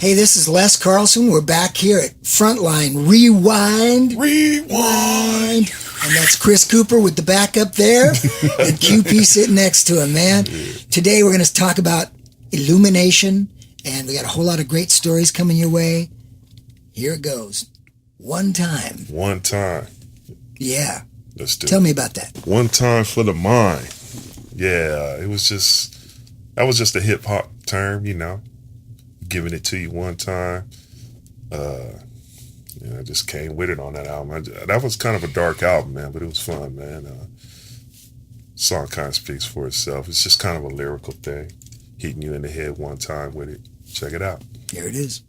Hey, this is Les Carlsen. We're back here at Frontline. Rewind. And that's Chris Cooper with the backup there and QP sitting next to him, man. Today we're going to talk about Illumination, and we got a whole lot of great stories coming your way. Here it goes. One time. Yeah. Let's do it. Tell me about that. One time for the mind. Yeah, that was just a hip hop term, giving it to you one time. I just came with it on that album. That was kind of a dark album, man, but it was fun, man. Song kind of speaks for itself. It's just kind of a lyrical thing, hitting you in the head one time with it. Check it out. Here it is.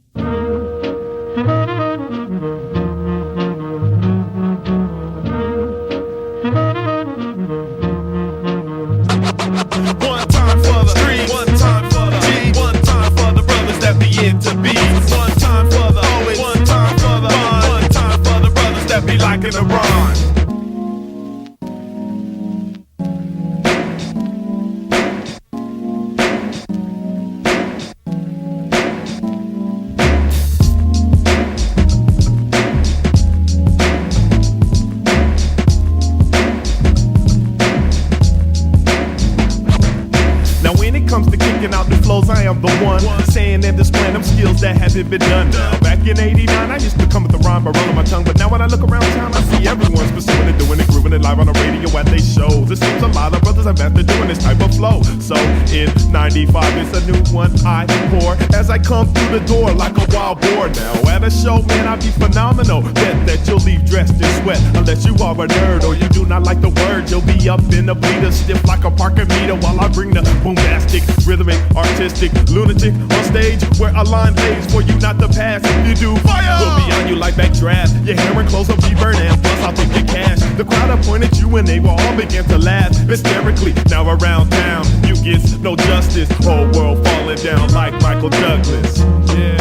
In the run. Now when it comes to kicking out the flows, I am the one saying and displaying them skills that haven't been done now. Back in '89, I used to come with the rhyme by rolling my tongue, but now when I look around town, I see everyone's pursuing it, doing it, grooving it live on the radio at they shows. It seems a lot of brothers are master doing this type of flow. So in '95, it's a new one I pour as I come through the door like a wild boar. Now at a show, man, I be phenomenal. Bet that you'll leave dressed in sweat unless you are a nerd or you do not like the word. You'll be up in the bleeder, stiff like a parking meter while I bring the bombastic, rhythmic, artistic lunatic on stage where a line lays for you not to pass. If you do, fire! We'll be on you like backdraft. Your hair and clothes will be burnt and plus I'll take your cash. The crowd appointed you and they will all begin to laugh hysterically. Now around town, you get no justice. Whole world falling down like Michael Douglas. Yeah.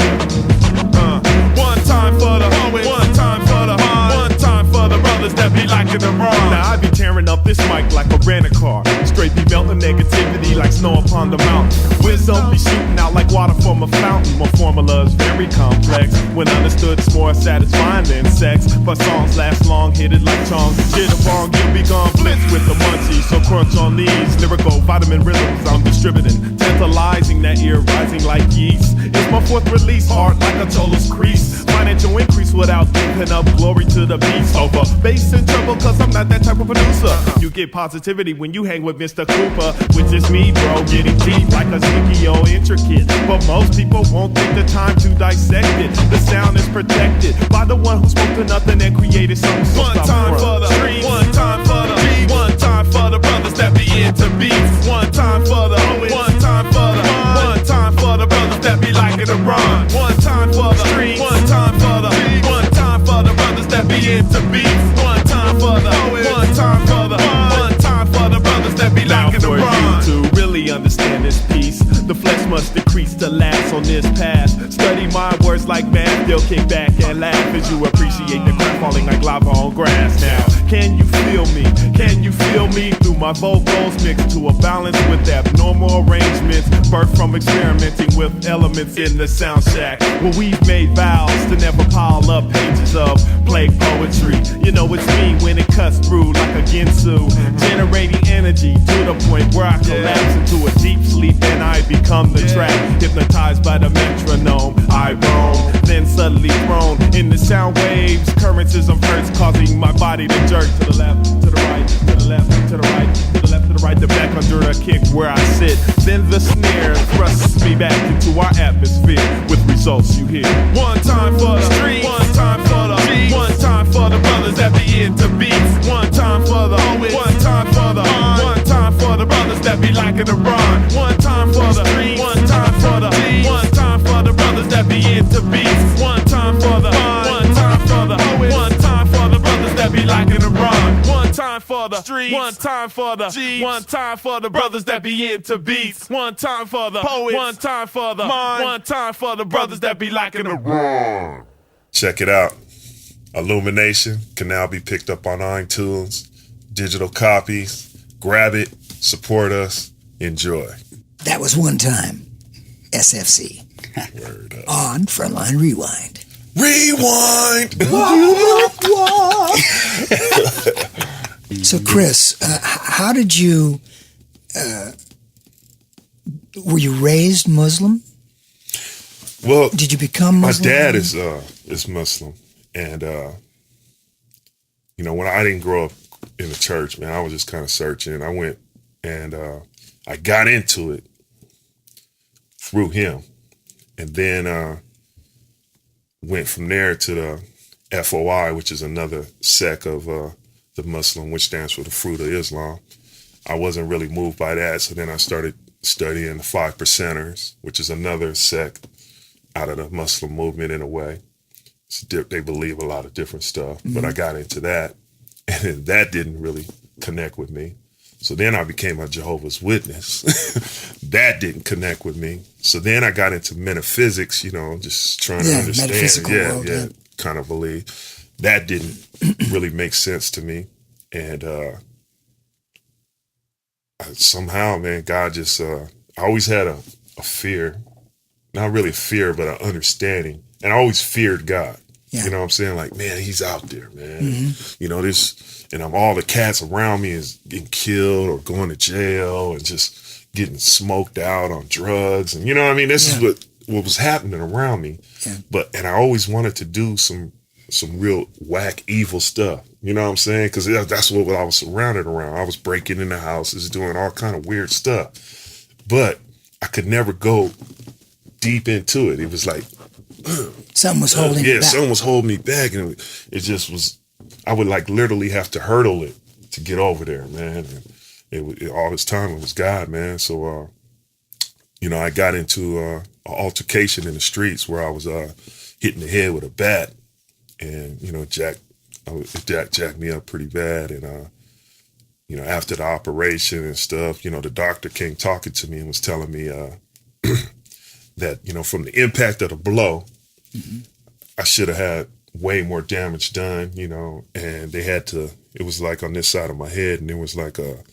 One time for the poet, one time for the mind, one time for the brothers that be liking the wrong. Now I be tearing up this mic like a rent-a-car. Straight be melting negativity like snow upon the mountain. Wisdom be shooting out like water from a fountain. My formula is very complex. When understood, it's more satisfying than sex. But songs last long, hit it like tongs. Shit upon you be gone blitz with the munchies. So crunch on these lyrical vitamin rhythms I'm distributing. Tantalizing that ear rising like yeast. It's my fourth release, hard like a Cholo's crease. Financial increase without giving up glory to the beast. Over bass and treble, cause I'm not that type of producer. You get positivity when you hang with Mr. Cooper, which is me, bro, getting deep like a sneaky old intricate. But most people won't take the time to dissect it. The sound is protected by the one who spoke to nothing and created something. So one time for the streets, one time for the beat, one time for the brothers that be into beats, one time for the poets, one time for the one time for the brothers that be liking to run, one time for the streets, one time for the beat, one time for the brothers that be into beats, one time for the poets, one time for the one time for the brothers that be liking to run. To really understand this piece, the flesh must decrease to last on this path. Study my words like math, they'll kick back and laugh as you appreciate the crap falling like lava on grass. Now, can you feel me? Can you feel me? Through my vocals mixed to a balance with abnormal arrangements, birthed from experimenting with elements in the sound shack, where we've made vows to never pile up pages of plague poetry. You know it's me when it cuts through like a Ginsu, generating energy to the point where I collapse into a deep sleep and I become the track. Hypnotized by the metronome, I roam, then suddenly thrown in the sound waves. Currents of hertz causing my body to jerk to the left, to the right, to the left, to the right, to the left, to the right, the back under a kick where I sit. Then the snare thrusts me back into our atmosphere with results you hear. One time for the streets, one time for the beats, one time for the brothers that be into beats, one time for the poets, one time for the one time for the brothers that be liking to run, one time for the streets, one time for the beats, one time for the brothers that be into beats, one time for the one time for the poets, one time for the brothers that be liking to run, one time for the streets, one time for the G's, one time for the brothers that be into beats, one time for the poets, one time for the one time for the brothers that be liking to run. Check it out. Illumination can now be picked up on iTunes, digital copies. Grab it, support us, enjoy. That was one time. S.F.C. Word up. on Frontline Rewind. Rewind! So, Chris, how did you, were you raised Muslim? Well, Did you become Muslim? My dad is Muslim, and when I didn't grow up in the church, man, I was just kind of searching. I went and I got into it through him, and then went from there to the FOI, which is another sect of the Muslim, which stands for the Fruit of Islam. I wasn't really moved by that, so then I started studying the 5 Percenters, which is another sect out of the Muslim movement in a way. They believe a lot of different stuff, but I got into that, and that didn't really connect with me. So then I became a Jehovah's Witness. That didn't connect with me. So then I got into metaphysics, just trying to understand. Metaphysical world, kind of believe. That didn't really make sense to me. And somehow, man, God just, I always had a fear. Not really a fear, but an understanding. And I always feared God. Yeah. You know what I'm saying? Like, man, he's out there, man. And all the cats around me is getting killed or going to jail and just getting smoked out on drugs. And you know what I mean? This is what was happening around me. Yeah. And I always wanted to do some real whack, evil stuff. You know what I'm saying? Because that's what I was surrounded around. I was breaking into houses, doing all kind of weird stuff. But I could never go deep into it. It was like something was holding you back. Something was holding me back, and it just was. I would like literally have to hurdle it to get over there, man. And all this time it was God, man. So I got into an altercation in the streets where I was hitting the head with a bat, and Jack jacked me up pretty bad, and after the operation and stuff, the doctor came talking to me and was telling me that, from the impact of the blow, I should have had way more damage done, and they had to, it was like on this side of my head, and there was like a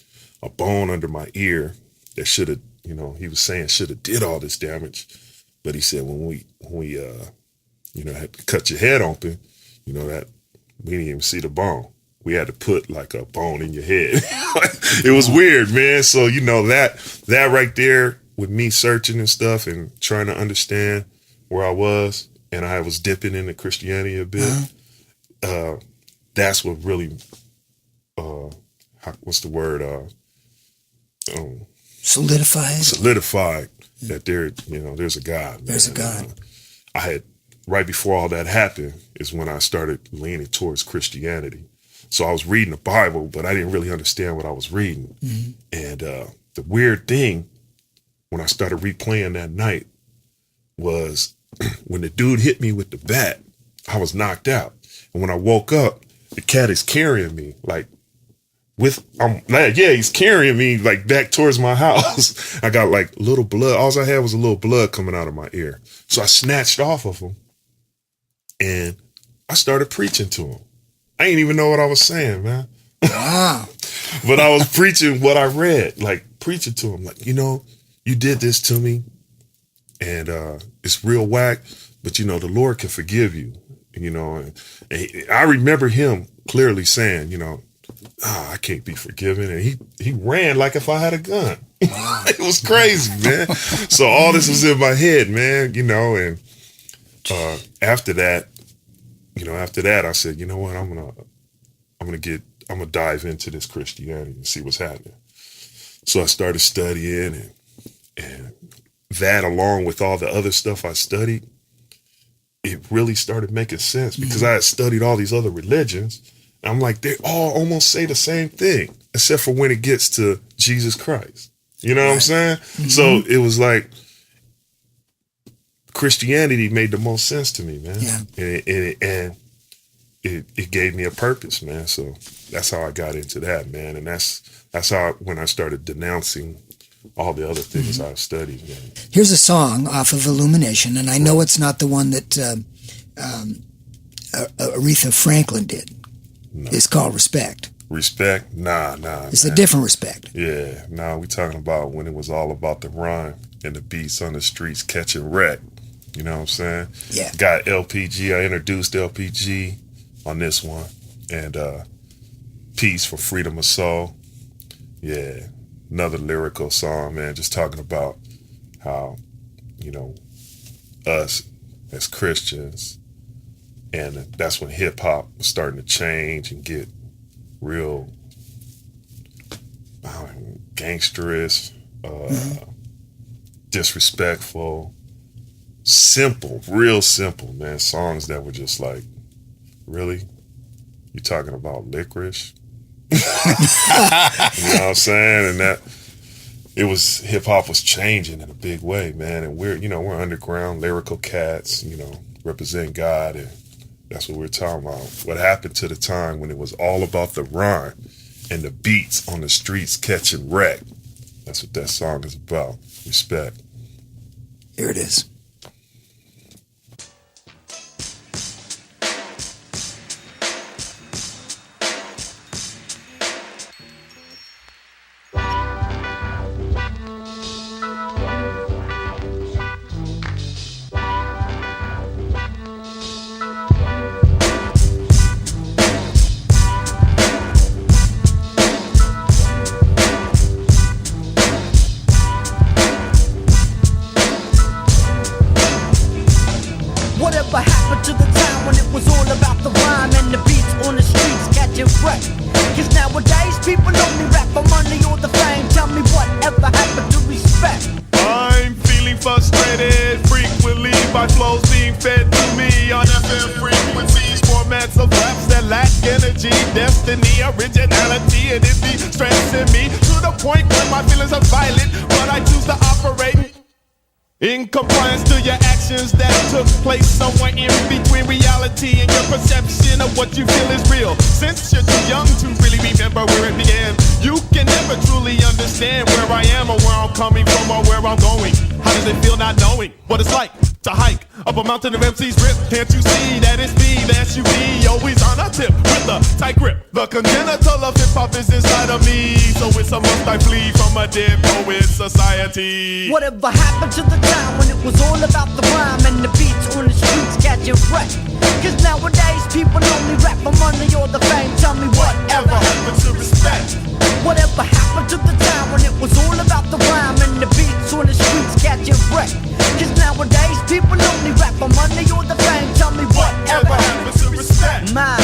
bone under my ear that should have, he was saying should have did all this damage. But he said, when we had to cut your head open, that we didn't even see the bone. We had to put like a bone in your head. It was weird, man. So, that right there with me searching and stuff and trying to understand where I was, and I was dipping into Christianity a bit. That's what really, what's the word? Solidified that there's a God. Man. There's a God. I had, right before all that happened is when I started leaning towards Christianity. So I was reading the Bible, but I didn't really understand what I was reading. And the weird thing, when I started replaying that night, was when the dude hit me with the bat, I was knocked out. And when I woke up, the cat is carrying me he's carrying me like back towards my house. I got like little blood. All I had was a little blood coming out of my ear. So I snatched off of him and I started preaching to him. I didn't even know what I was saying, man. Wow. But I was preaching what I read, like preaching to him, like, you did this to me and it's real whack, but the Lord can forgive you, and I remember him clearly saying, I can't be forgiven. And he ran like if I had a gun. Wow. It was crazy, man. So all this was in my head, man, and after that, I said, you know what, I'm gonna dive into this Christianity and see what's happening. So I started studying and that, along with all the other stuff I studied, it really started making sense because I had studied all these other religions. And I'm like, they all almost say the same thing, except for when it gets to Jesus Christ. You know what I'm saying? So it was like Christianity made the most sense to me, man. Yeah. And it gave me a purpose, man. So that's how I got into that, man. And that's how when I started denouncing all the other things I've studied. Man. Here's a song off of Illumination, and I know it's not the one that Aretha Franklin did. No. It's called Respect. Respect? Nah. It's a different respect. Yeah, we talking about when it was all about the rhyme. and the beats on the streets catching wreck. You know what I'm saying? Yeah. Got LPG. I introduced LPG on this one. And Peace for Freedom of Soul. Yeah. Another lyrical song, man. Just talking about how, you know, us as Christians, and that's when hip hop was starting to change and get real gangsterous, disrespectful, simple, real simple, man. Songs that were just like, really? You talking about licorice? You know what I'm saying? And that it was, hip hop was changing in a big way, man. And we're underground lyrical cats, you know, represent God, and that's what we're talking about. What happened to the time when it was all about the rhyme and the beats on the streets catching wreck? That's what that song is about. Respect. Here it is. Whatever happened to the time when it was all about the rhyme and the beats on the streets catching wreck? Cause nowadays people only rap for money or the fame. Tell me whatever happened to respect? I'm feeling frustrated frequently by flows being fed to me on FM frequencies, formats of raps that lack energy, destiny, originality, and it be stressing me to the point where my feelings are violent, but I choose to operate in compliance to your actions that took place somewhere in between reality and your perception of what you feel is real. Since you're too young to really remember where it began, you can never truly understand where I am or where I'm coming from or where I'm going. How does it feel not knowing what it's like to hike up a mountain of MC's grip? Can't you see that it's me, the SUV, always on a tip with a tight grip? The congenital of hip-hop is inside of me, so it's a must I flee from a dead poet society. Whatever happened to the time when it was all about the rhyme and the beats on the streets catching wreck? Cause nowadays people only rap for money or the fame. Tell me whatever happened to respect? Whatever happened to the time when it was all about the rhyme and the beats on the streets catching wreck? Cause nowadays people only rap for money or the fame. Tell me whatever happened to respect? My,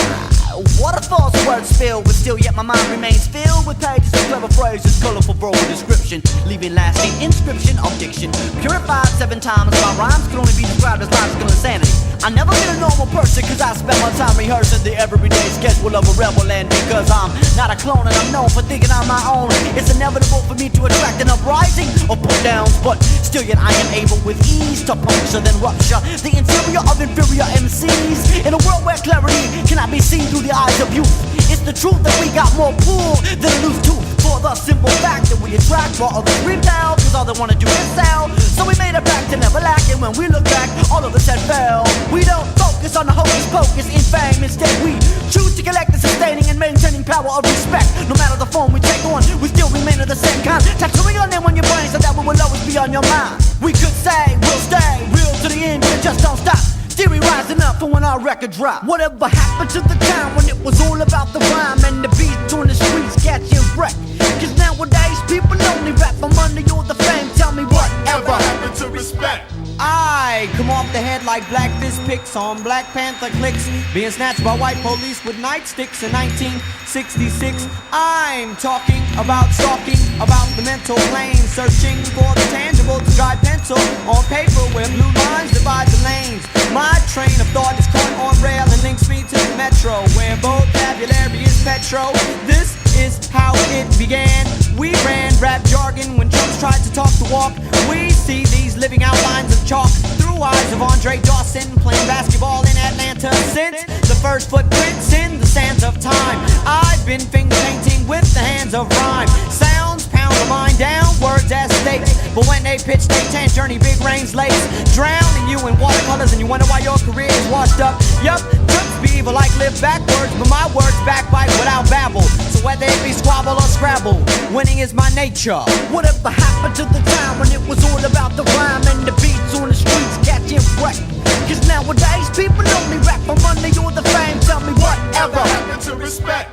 what a false word spilled, but still yet my mind remains filled with pages of clever phrases, colorful verbal description, leaving lasting inscription of diction. Purified 7 times, my rhymes can only be described as logical insanity. I never been a normal person cause I spend my time rehearsing the everyday schedule of a rebel, and because I'm not a clone and I'm known for thinking on my own, it's inevitable for me to attract an uprising of put downs, but still yet I am able with ease to puncture then rupture the interior of inferior MCs. In a world where clarity cannot be seen through the eyes of youth, it's the truth that we got more pull than a loose tooth, for the simple fact that we attract while others rebel, cause all they wanna do is sell. So we made a pact to never lack, and when we look back, all of us had fell. We don't focus on the hocus pocus in fame, instead we choose to collect the sustaining and maintaining power of respect. No matter the form we take on, we still remain of the same kind, tattooing our name on your brain so that we will always be on your mind. We could say we'll stay real to the end, but just don't stop. Theory rising up for when our record drop. Whatever happened to the time when it was all about the rhyme and the beats on the streets catching wreck? Cause nowadays people only rap for money or the fame. Tell me whatever happened to respect? I come off the head like black fist picks on Black Panther clicks, being snatched by white police with nightsticks in 1966. I'm talking about stalking, about the mental plane, searching for the tangible to drive pencil on paper where blue lines divide the lanes. My train of thought is caught on rail and links me to the metro, where vocabulary is petro. This is how it began. We ran rap jargon when chumps tried to talk the walk. We see these living outlines of chalk through eyes of Andre Dawson, playing basketball in Atlanta since the first footprints in the sands of time. I've been finger painting with the hands of rhyme. Sounds pound the mind down, words as stakes, but when they pitch they can't journey big rains lace, drowning you in watercolors, and you wonder why your career is washed up. Yup, trips be evil like live backwards, but my words backbite without babble. So whether it be squabble or scrabble, winning is my nature. Whatever happened to the time when it was all about the rhyme and the beats on the streets catching wreck? Cause nowadays people only rap for money or the fame. Tell me whatever happened to respect?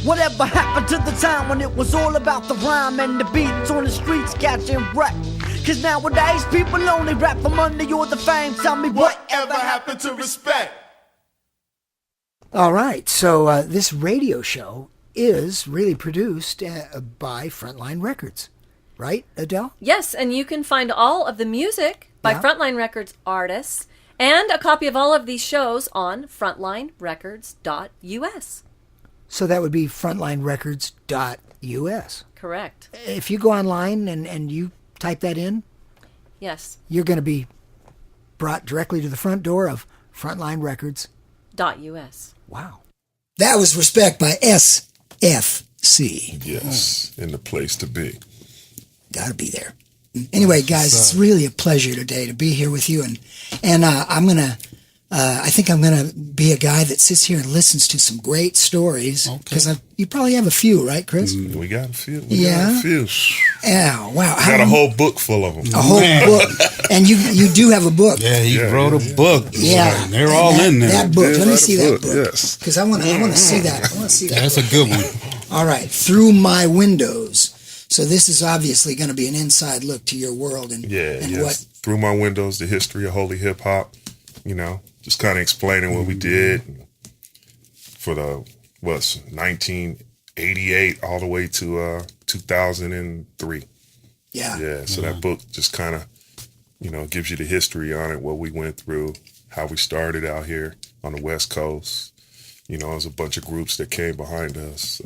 Whatever happened to the time when it was all about the rhyme and the beats on the streets catching wreck? Cause nowadays people only rap for money or the fame. Tell me whatever happened to respect? All right, so this radio show is really produced by Frontline Records, right, Adele? Yes, and you can find all of the music by Frontline Records artists and a copy of all of these shows on frontlinerecords.us. So that would be frontlinerecords.us. Correct. If you go online and you type that in, Yes. you're going to be brought directly to the front door of Frontline Records. .us. Wow. That was Respect by S.F.C. Yes, in the place to be. Gotta be there. Anyway, guys, it's really a pleasure today to be here with you, and I think I'm gonna be a guy that sits here and listens to some great stories because you probably have a few, right, Chris? We got a few. Yeah. Got a few. Yeah. Wow. Got a whole book full of them. A whole book, and you do have a book. Yeah, he wrote a book. Yeah, They're all in there. That book. Did Let me write a see book, that book. yes. Because I want to see that. I want to see that. That's a good one. All right, Through My Windows. So this is obviously going to be an inside look to your world and what. Through My Windows, the history of holy hip hop. You know, just kind of explaining what we did for the 1988 all the way to 2003. Yeah. So that book just kind of, gives you the history on it, what we went through, how we started out here on the West Coast. There's a bunch of groups that came behind us.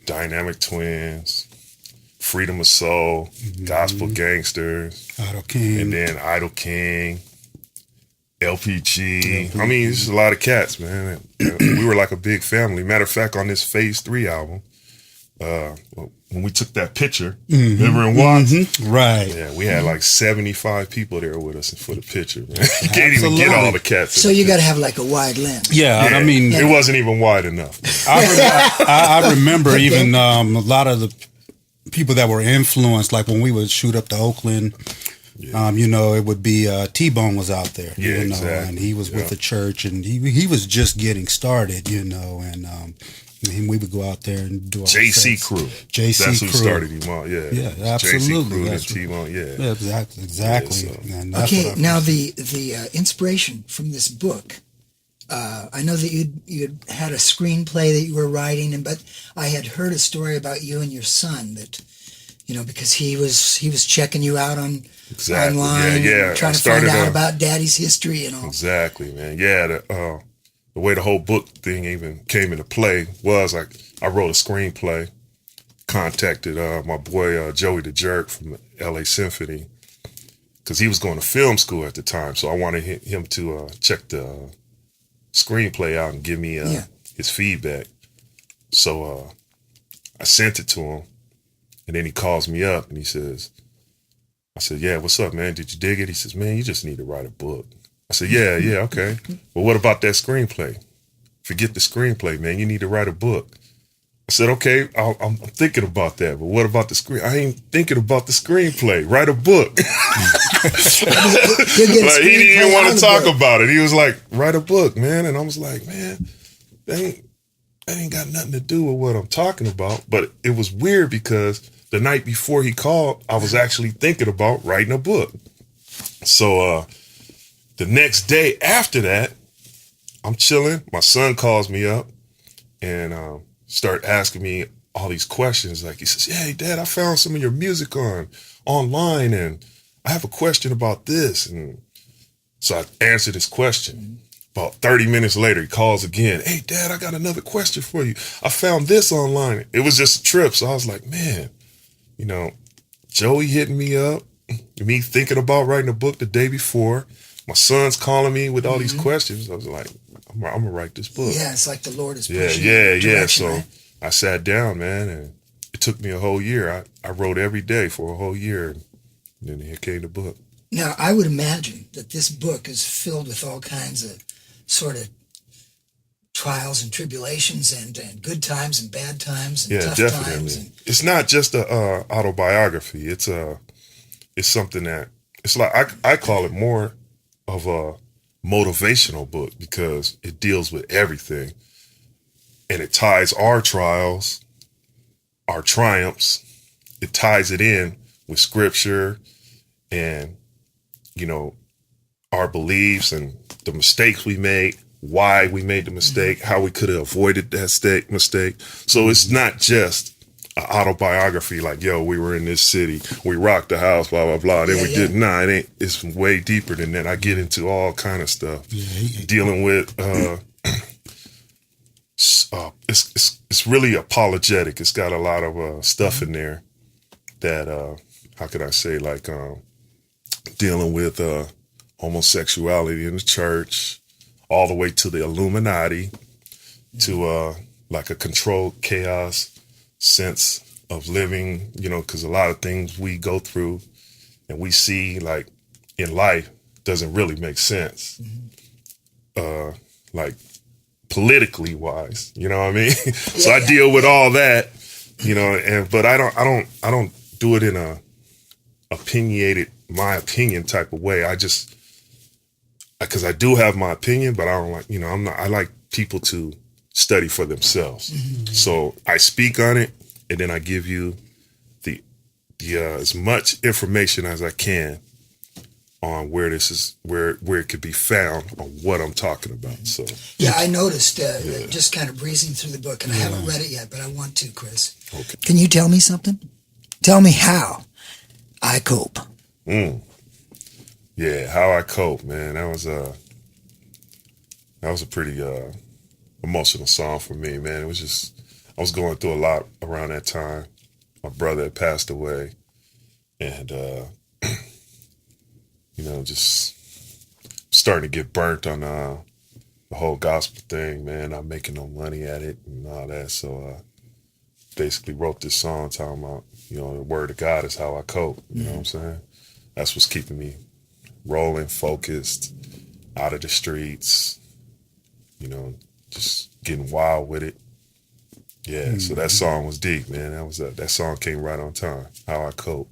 Dynamic Twins, Freedom of Soul, Gospel Gangsters, Idle King. and then Idle King, LPG. I mean, it's a lot of cats, man. We were like a big family. Matter of fact, on this Phase 3 album, when we took that picture, remember in Watts? Right. Yeah, we had like 75 people there with us for the picture, man. You can't even get all the cats. So you got to have like a wide lens. Yeah, I mean, it wasn't even wide enough. I remember even a lot of the people that were influenced, like when we would shoot up to Oakland, it would be T-Bone was out there, exactly. and he was with the church, and he was just getting started, and we would go out there and do our JC sets. Crew. JC That's Crew. who started him out. Yeah, absolutely. JC Crew and T-Bone. Yeah, exactly. Yeah, so. And that's Okay, what now the inspiration from this book. I know that you had a screenplay that you were writing, but I had heard a story about you and your son that, because he was checking you out online, trying to find out about Daddy's history and all. Exactly, man. Yeah, the way the whole book thing even came into play was like I wrote a screenplay, contacted my boy Joey the Jerk from the LA Symphony because he was going to film school at the time, so I wanted him to check the screenplay out and give me his feedback. So I sent it to him, and then he calls me up and he says, I said, yeah, what's up, man? Did you dig it? He says, man, you just need to write a book. I said, yeah, okay. Well, what about that screenplay? Forget the screenplay, man. You need to write a book. I said, okay, I'm thinking about that, but what about the screen? I ain't thinking about the screenplay. Write a book. Like, he didn't even want to talk about it. He was like, write a book, man. And I was like, man, that ain't got nothing to do with what I'm talking about. But it was weird because the night before he called, I was actually thinking about writing a book. So the next day after that, I'm chilling. My son calls me up and start asking me all these questions. Like he says, hey, Dad, I found some of your music online and I have a question about this. And so I answered his question. About 30 minutes later, he calls again. Hey, Dad, I got another question for you. I found this online. It was just a trip. So I was like, man, Joey hitting me up, me thinking about writing a book the day before. My son's calling me with all these questions. I was like, I'm going to write this book. Yeah, it's like the Lord is pushing direction, So right? I sat down, man, and it took me a whole year. I wrote every day for a whole year. And then here came the book. Now, I would imagine that this book is filled with all kinds of sort of trials and tribulations and good times and bad times and Yeah, tough definitely. times. And, It's not just a autobiography. It's something that it's like I call it more of a motivational book because it deals with everything, and it ties our trials, our triumphs. It ties it in with scripture and, you know, our beliefs and the mistakes we made, why we made the mistake, how we could have avoided that mistake. So it's not just an autobiography like, yo, we were in this city, we rocked the house, blah, blah, blah. Then we did. Nah, it ain't. It's way deeper than that. I get into all kind of stuff. Dealing with, it's really apologetic. It's got a lot of stuff in there that, how could I say, like dealing with homosexuality in the church, all the way to the Illuminati, to like a controlled chaos sense of living, you know, because a lot of things we go through and we see like in life doesn't really make sense. Like politically wise, you know what I mean? So I deal with all that, you know, but I don't do it in a opinionated, my opinion type of way. I just, because I do have my opinion, but I don't like, you know, I like people to study for themselves. So I speak on it, and then I give you the as much information as I can on where this is, where it could be found on what I'm talking about. So yeah, I noticed just kind of breezing through the book, and I haven't read it yet, but I want to, Chris. Okay. Can you tell me something? Tell me how I cope. Yeah, how I cope, man. That was a pretty emotional song for me, man. It was just, I was going through a lot around that time. My brother had passed away, and you know, just starting to get burnt on the whole gospel thing, man. Not making no money at it and all that. So basically wrote this song talking about, you know, the word of God is how I cope. You know what I'm saying? That's what's keeping me rolling, focused, out of the streets, you know, just getting wild with it. Yeah, so that song was deep, man. That song came right on time. How I cope.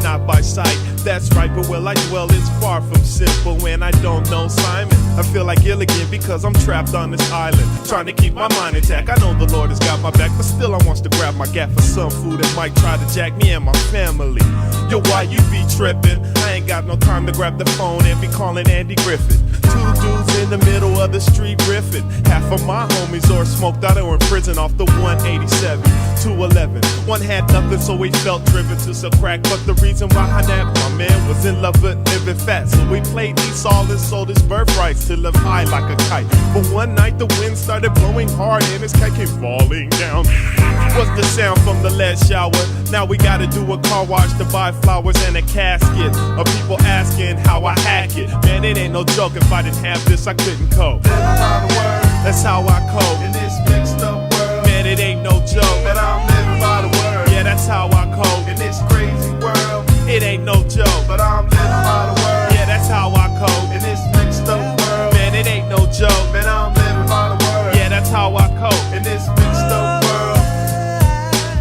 Not by sight, that's right, but where I dwell is far from simple. When I don't know Simon, I feel like Gilligan because I'm trapped on this island, trying to keep my mind intact. I know the Lord has got my back, but still I wants to grab my gap for some food that might try to jack me and my family. Yo, why you be trippin'? I ain't got no time to grab the phone and be calling Andy Griffith. Two dudes in the middle of the street riffing. Half of my homies are smoked out or in prison off the 187, 211. One had nothing, so he felt driven to sell crack, but the reason behind that, my man was in love with living fat. So we played Esau and sold his birthrights to live high like a kite. But one night the wind started blowing hard and his kite came falling down. What's the sound from the lead shower? Now we gotta do a car wash to buy flowers and a casket of people asking how I hack it. Man, it ain't no joke. If I didn't have this, I couldn't cope. That's how I cope in this mixed up world. Man, it ain't no joke. But I'm living by the word. Yeah, that's how I cope in this crazy world. It ain't no joke. But I'm living by the word. Yeah, that's how I cope in this mixed up world. Man, it ain't no joke. Man, I'm living by the word. Yeah, that's how I cope in this mixed up world.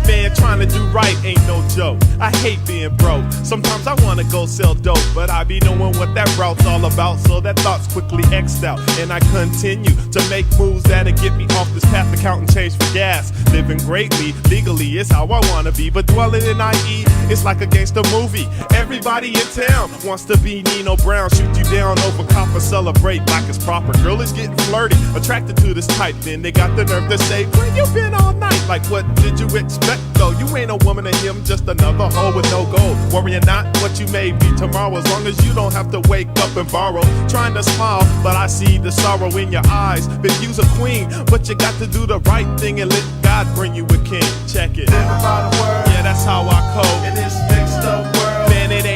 Man, trying to do right ain't no joke. I hate being broke. Sometimes I wanna go sell dope, but I be knowing what that route's all about, so that thought's quickly X'd out. And I continue to make moves that'll get me off this path to count and change for gas. Living greatly, legally, is how I wanna be, but dwelling in IE, it's like a gangster movie. Everybody in town wants to be Nino Brown, shoot you down over copper, celebrate like it's proper. Girl is getting flirty, attracted to this type, then they got the nerve to say, where you been all night? Like what did you expect though? You ain't a woman to him, just another hoe with no gold. Worrying not what you may be tomorrow, as long as you don't have to wake up and borrow. Trying to smile, but I see the sorrow in your eyes. Been you's a queen, but you got to do the right thing and let God bring you a king. Check it. Living by the word. Yeah, that's how I cope in this mixed up world. Man, it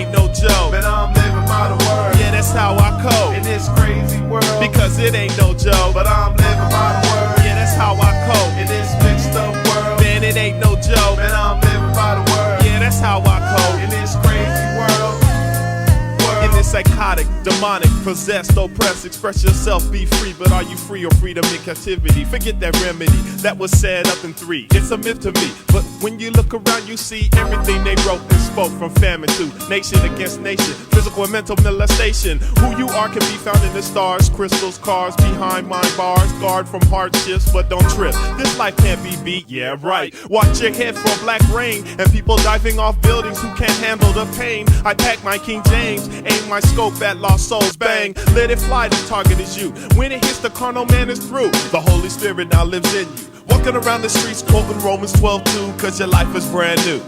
psychotic, demonic, possessed, oppressed. Express yourself, be free, but are you free or freedom in captivity? Forget that remedy that was said up in 3. It's a myth to me, but when you look around, you see everything they wrote and spoke, from famine to nation against nation, physical and mental molestation. Who you are can be found in the stars, crystals, cars, behind mind bars. Guard from hardships, but don't trip. This life can't be beat, yeah, right. Watch your head for black rain and people diving off buildings who can't handle the pain. I pack my King James, aim my scope at lost souls, bang. Let it fly, the target is you. When it hits the carnal man is through. The Holy Spirit now lives in you. Walking around the streets quoting Romans 12:2, cause your life is brand new.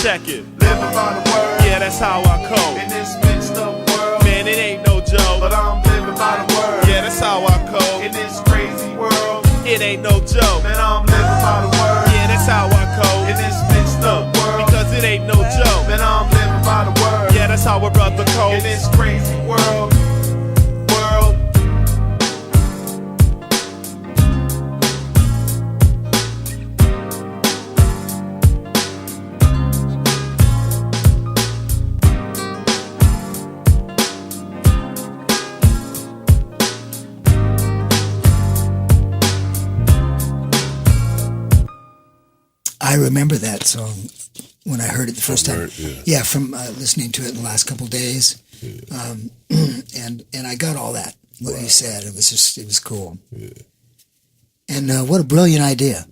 Check it. Living by the word. Yeah, that's how I code. In this mixed up world. Man, it ain't no joke. But I'm living by the word. Yeah, that's how I code. In this crazy world. It ain't no joke. Man, I'm living by the word. Yeah, that's how I code. In this mixed up world. Because it ain't no joke. Man, I'm living by the word. Yeah, that's how a brother code. In this crazy world. I remember that song when I heard it the first time. Yeah. From listening to it in the last couple of days. Yeah. And I got all that, what you said. It was cool. Yeah. And what a brilliant idea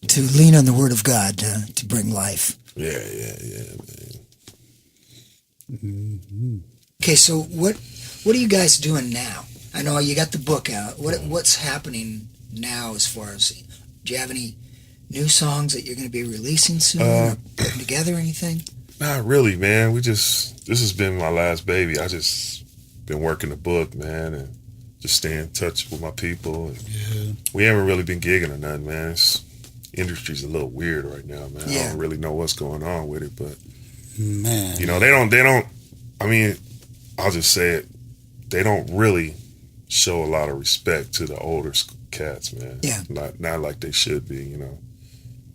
to lean on the Word of God to bring life. Yeah, man. Mm-hmm. Okay, so what are you guys doing now? I know you got the book out. What's happening now as far as, do you have any new songs that you're going to be releasing soon or putting together anything? Not really, man. This has been my last baby. I just been working the book, man, and just staying in touch with my people. And we haven't really been gigging or nothing, man. Industry's a little weird right now, man. Yeah. I don't really know what's going on with it, but Man, you know, they don't. I mean, I'll just say it. They don't really show a lot of respect to the older cats, man. Yeah. Not like they should be, you know.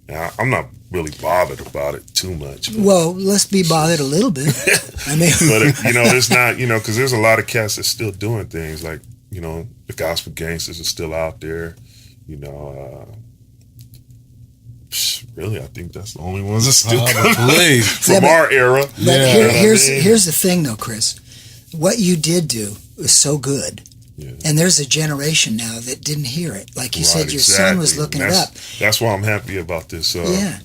And I'm not really bothered about it too much. But, Well, let's be bothered a little bit. I mean, but you know, there's not, you know, because there's a lot of cats that's still doing things like, you know, the gospel gangsters are still out there. You know, really, I think that's the only ones that still come from our era. But Yeah. here's the thing, though, Chris. What you did do was so good. Yeah. And there's a generation now that didn't hear it. Like you said, your son was looking it up. That's why I'm happy about this. Yeah.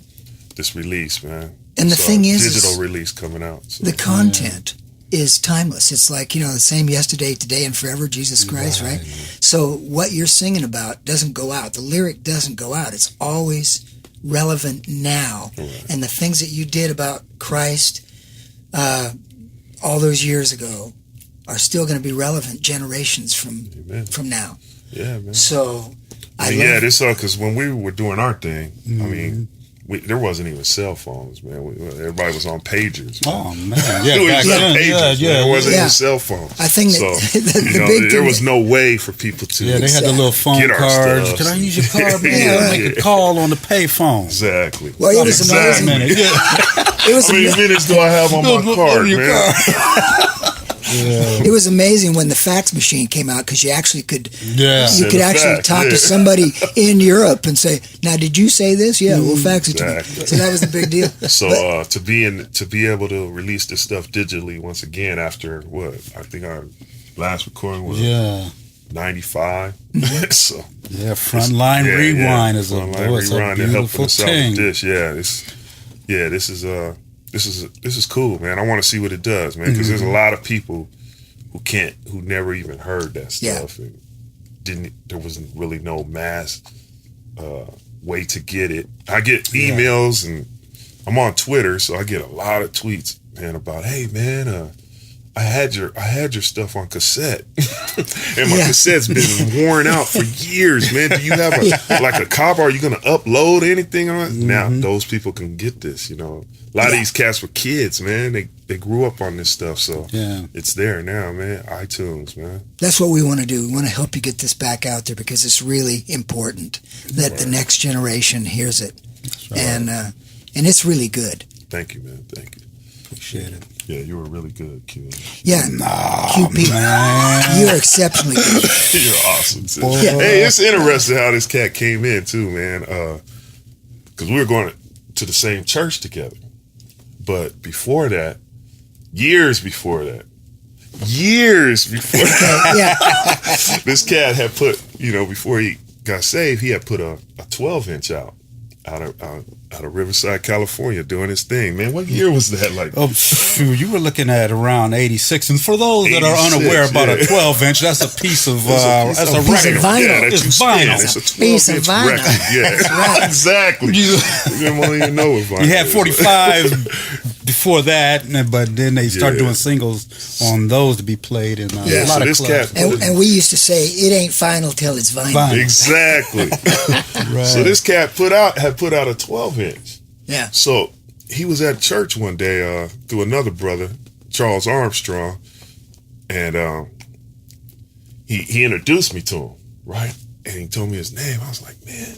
This release, man. And the thing is, digital release coming out. So. The content is timeless. It's like, you know, the same yesterday, today, and forever, Jesus Christ, right? So what you're singing about doesn't go out. The lyric doesn't go out. It's always relevant now. Right. And the things that you did about Christ all those years ago are still going to be relevant generations from now. Yeah, man. So this because when we were doing our thing, I mean, there wasn't even cell phones, man. Everybody was on pagers. Man. oh man, It was back on then, pagers. Man. There wasn't Yeah. even cell phones. I think so, the you know, big there thing was no way for people to. yeah, they had the little phone Get our cards. stuff. Can I use your card? Man, Yeah, make a call on the payphone. Exactly. Well, it was amazing. Minute. Yeah. It was How many minutes do I have on my card, your man? It was amazing when the fax machine came out because you actually could Yeah. you Send could a actually fax, talk yeah. to somebody in Europe and say, "Now, did you say this? Yeah, we'll fax it to Exactly. me." So that was the big deal. So to be able to release this stuff digitally once again after what I think our last recording was 95. So Yeah, Frontline Rewind is a Rewind and helping beautiful us out with thing. this. This is cool, man. I want to see what it does, man, because there's a lot of people who never even heard that stuff and there wasn't really no mass way to get it. I get emails and I'm on Twitter, so I get a lot of tweets, man, about, hey man, I had your stuff on cassette, and my cassette's been worn out for years, man. Do you have a copy? Are you gonna upload anything on it? Now those people can get this. You know, a lot of these cats were kids, man. They grew up on this stuff, so it's there now, man. iTunes, man. That's what we want to do. We want to help you get this back out there because it's really important that the next generation hears it, and it's really good. Thank you, man. Thank you. Appreciate it. Yeah, you were really good, Q. Yeah, QP, you're exceptionally good. You're awesome, too. Yeah. Hey, it's interesting how this cat came in, too, man. Because we were going to the same church together. But before that, years before that, Yeah, this cat had put, before he got saved, he had put a 12-inch out of Riverside, California, doing his thing. Man, what year was that? Like, You were looking at around 86. And for those that are 86, unaware about yeah. a 12-inch, that's a piece of That's that's a a piece record. of vinyl. Yeah, that It's you spin. vinyl. It's a Piece of 12-inch vinyl. record. Yeah, That's right. exactly. You don't even know what vinyl You had is. 45 before that, but then they started Yeah. doing singles on those to be played in Yeah, a so lot of this clubs. cat- and we used to say it ain't final till it's vinyl. Vinyl. Exactly. Right. So this cat had put out a 12-inch. Yeah, So he was at church one day through another brother, Charles Armstrong, and he introduced me to him, right? And he told me his name. I was like, man,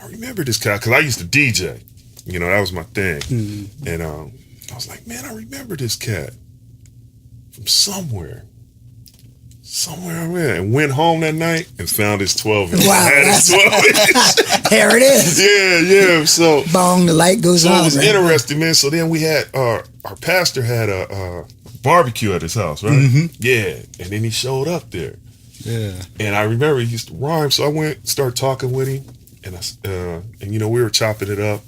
I remember this guy because I used to DJ. That was my thing. Mm-hmm. And I was like, man, I remember this cat from somewhere. Somewhere I went. And went home that night and found his 12-inch. Wow, I had his 12-inch. there it is. Yeah. So Bong, the light goes it on. was right? interesting, man. So then we had our pastor had a barbecue at his house, right? Mm-hmm. Yeah, and then he showed up there, Yeah. and I remember he used to rhyme. So I started talking with him, and we were chopping it up,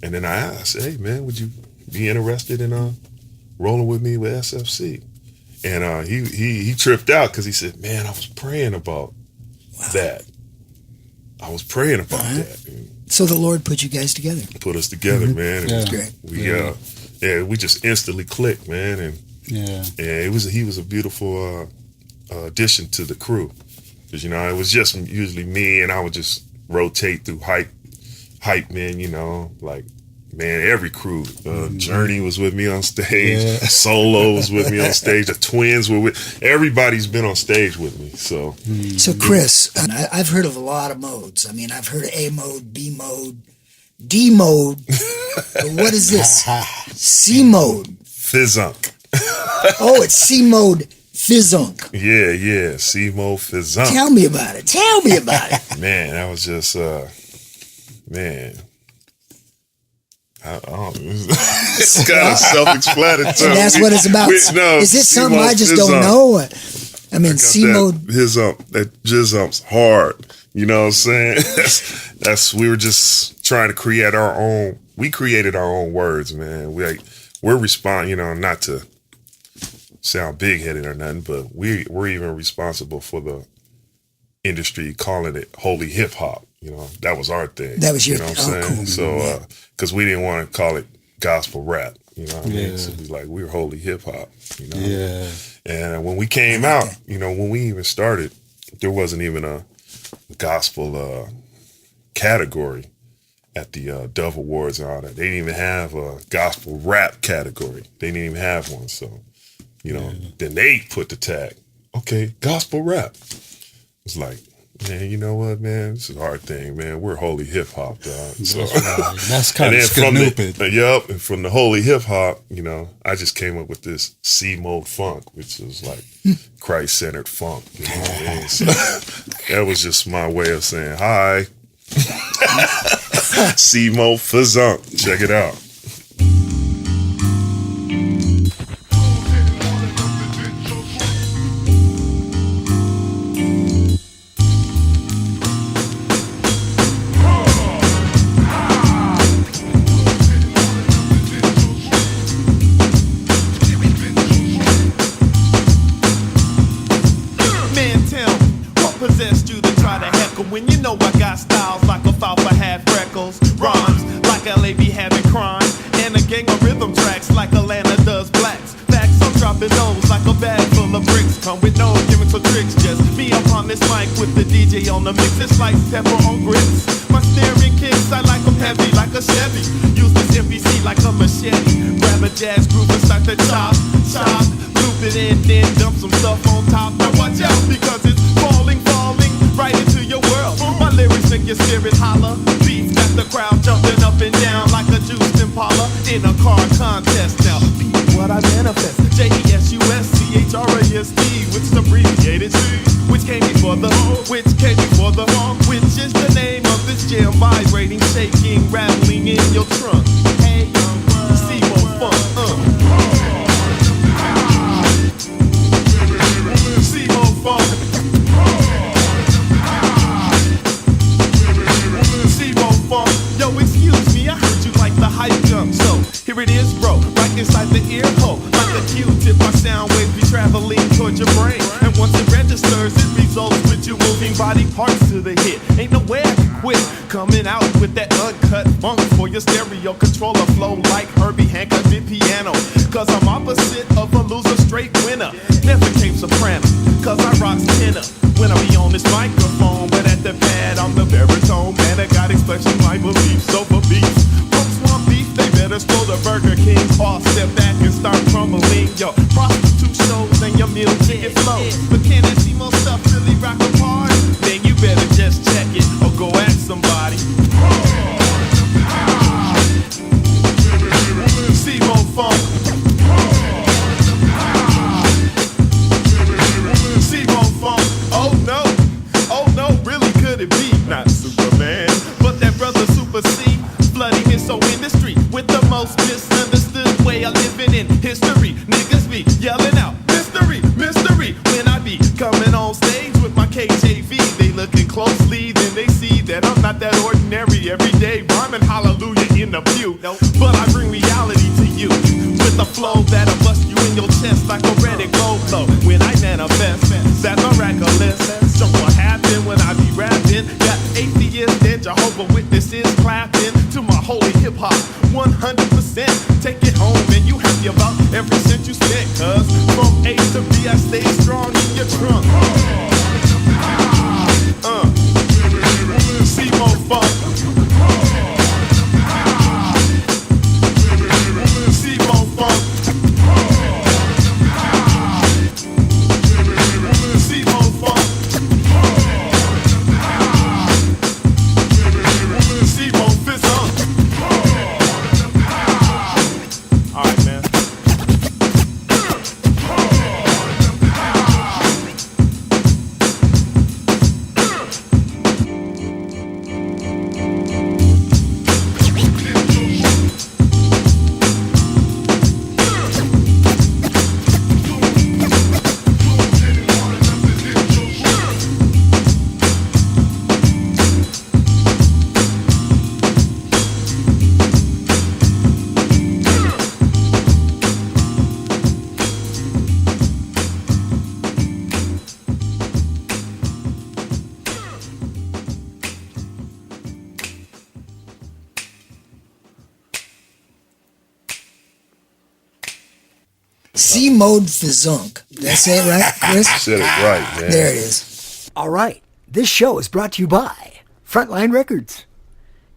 and then I asked, "Hey, man, would you be interested in rolling with me with S.F.C?" And he tripped out because he said, "Man, I was praying about that. I was praying about that." And So the Lord put you guys together. put us together, man. And Yeah. Great. we just instantly clicked, man. And Yeah. he was a beautiful addition to the crew, because it was just usually me, and I would just rotate through hype men, like. Man, every crew. Journey was with me on stage. Yeah. Solo was with me on stage. The Twins were with. Everybody's been on stage with me. So So Chris, I've heard of a lot of modes. I mean, I've heard of A mode, B mode, D mode. But what is this? C mode. Fizzunk. Oh, it's C-mode Fizzunk. Yeah. C-mode Fizzunk. Tell me about it. Man, that was just man. It's kind of self-explanatory. And that's what it's about. Is it something I just don't know? I mean, C-mode. That jizzup's hard. You know what I'm saying? That's we were just trying to create our own. We created our own words, man. We're responding. Not to sound big-headed or nothing, but we're even responsible for the industry calling it holy hip hop. That was our thing. That was your what I'm thing. saying? Cool. So, because we didn't want to call it gospel rap. You know what I mean? Yeah. So we're holy hip hop. Yeah. And when we came out, when we even started, there wasn't even a gospel category at the Dove Awards and all that. They didn't even have a gospel rap category. They didn't even have one. So, then they put the tag, okay, gospel rap. It's like, man, you know what, man? This is our thing, man. We're holy hip hop, dog. So, That's kind of stupid. And from the holy hip hop, I just came up with this C-mode funk, which is like Christ-centered funk. You know what I mean? So, that was just my way of saying hi. C-mode Fizzunk. Check it out. When you know I got styles like a foul for half freckles, rhymes like LA be having crime, and a gang of rhythm tracks like Atlanta does blacks. Facts, I'm dropping those like a bag full of bricks. Come with no gimmicks or tricks, just me up on this mic with the DJ on the mix. It's like pepper on grits. My steering kicks, I like them heavy like a Chevy. Use this MPC like a machete. Grab a jazz groove and start to chop, loop it in, then dump some stuff on top. Now watch out because it's falling right into your world. My lyrics make your spirit holler. Beats got the crowd jumping up and down like a juiced Impala in a car contest. Now jam vibrating, shaking, rattling in your trunk. Hey, C-mode funk, C-mode funk. C-mode funk. Yo, excuse me, I heard you like the hype jump. So, here it is, bro, right inside the ear hole. Like a Q-tip, my sound waves be traveling towards your brain. And once it registers, it results with you moving body parts to the hit. Ain't no way I can quit coming out with that uncut funk for your stereo controller flow like Herbie Hancock did piano. Cause I'm opposite of a loser, straight winner. Never came soprano, cause I rock tenor. When I be on this microphone, but at the pad I'm the baritone. Man, I got expression like beefs over beefs. Folks want beef, they better stroll to Burger King or step back and start crumbling. Yo, prostitute shows and your meal ticket flows. But can that C-mode stuff really rock a party? Then you better just check it or go ask somebody. C-mode funk. C-mode funk. Oh no, really could it be not Superman, but that brother Super C, flooding his whole industry with the most misunderstood way of living in history. Niggas be yelling out mystery, mystery when I be coming on stage with my KJV. They looking closely, then they see that I'm not that ordinary everyday rhyming hallelujah in the pew. But I bring reality to you with a flow that'll bust you in your chest like a red and gold flow. When I manifest, that's miraculous. So what happened when I be rapping? Got atheists and Jehovah Witnesses clapping to my holy hip hop 100%. Take it home and you happy about every cent you spent. Cause from A to B I stay strong in your trunk. C-mode funk. C-mode funk. C-mode funk. C-mode Fizzunk. Alright, man. C-mode Fizzunk. Did I say it right, Chris? You said it right, man. There it is. All right. This show is brought to you by Frontline Records.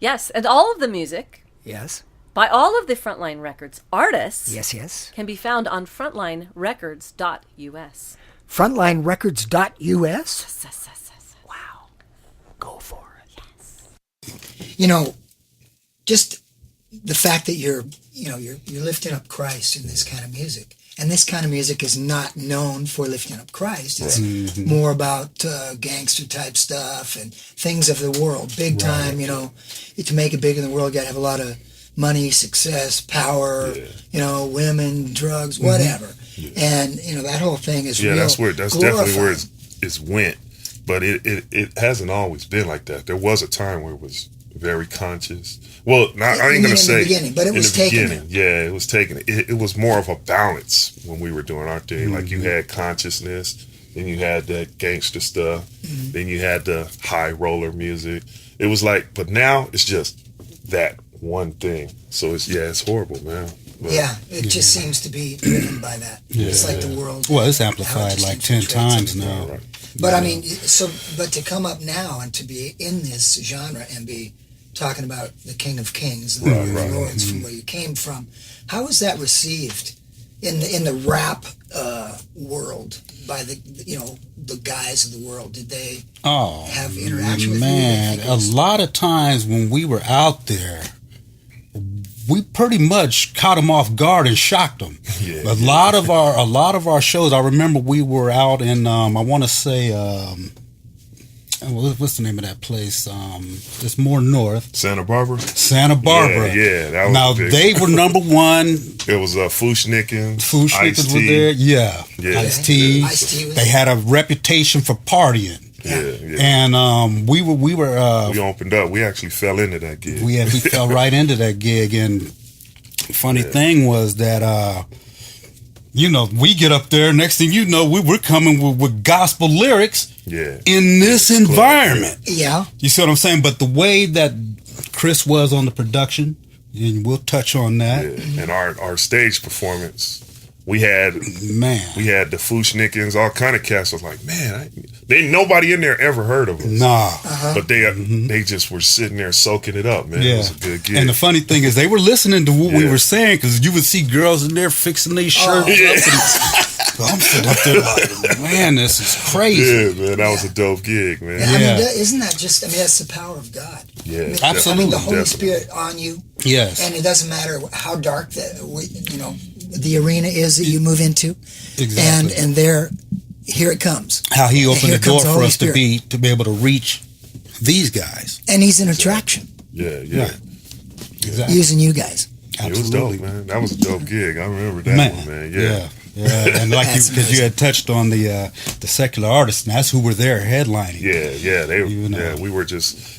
Yes, and all of the music Yes. by all of the Frontline Records artists Yes. can be found on frontlinerecords.us. Frontlinerecords.us. Wow. Go for it. You know, just the fact that you're lifting up Christ in this kind of music. And this kind of music is not known for lifting up Christ. It's more about gangster type stuff and things of the world. Big time, to make it big in the world, you got to have a lot of money, success, power, women, drugs, whatever. And, that whole thing is real that's definitely where glorifying. it's went. But it hasn't always been like that. There was a time where it was very conscious. Well, I ain't gonna say in the beginning, but it was taken. Yeah, it was taken. It was more of a balance when we were doing our thing. Like you had consciousness, then you had that gangster stuff, then you had the high roller music. It was like, but now it's just that one thing. So it's horrible, man. But, it just seems to be driven by that. It's like the world. Well, it's amplified like 10 times now. right. But I mean, but to come up now and to be in this genre and be talking about the King of Kings and the Lord of Lords from where you came from, how was that received in the rap world by the guys of the world? Did they have interaction with man, you? a lot of times when we were out there, we pretty much caught them off guard and shocked them. A lot of our shows. I remember we were out in I want to say what's the name of that place? It's more north. Santa Barbara. Santa Barbara. Yeah. That was now big. they were number one. It was Fushnickens. Fushnickens were there. Yeah. Ice-T. They had a reputation for partying. Yeah. And we opened up. We actually fell into that gig. We fell right into that gig. And funny thing was that we get up there. Next thing you know, we're coming with gospel lyrics. Yeah. In this environment. Yeah. You see what I'm saying? But the way that Chris was on the production, and we'll touch on that. Yeah. And our stage performance, we had the Fushnickens, all kind of cats. I was like, man, nobody in there ever heard of us. Nah. But they just were sitting there soaking it up, man. Yeah. It was a good gig. And the funny thing is, they were listening to what we were saying, because you would see girls in there fixing their shirts up. I'm sitting up there like, man, this is crazy. Yeah, man, that was a dope gig, man. I mean, isn't that just? I mean, that's the power of God. Yeah, absolutely. I mean, the Holy Spirit on you. Yes. And it doesn't matter how dark the arena is that you move into. Exactly. And here it comes. How he opened the door for us Spirit. to be able to reach these guys. And he's an attraction. Yeah. Exactly. Using you guys. It was dope, man. That was a dope gig. I remember that one, man. Yeah. And like because you had touched on the secular artists, and that's who were there headlining. Yeah.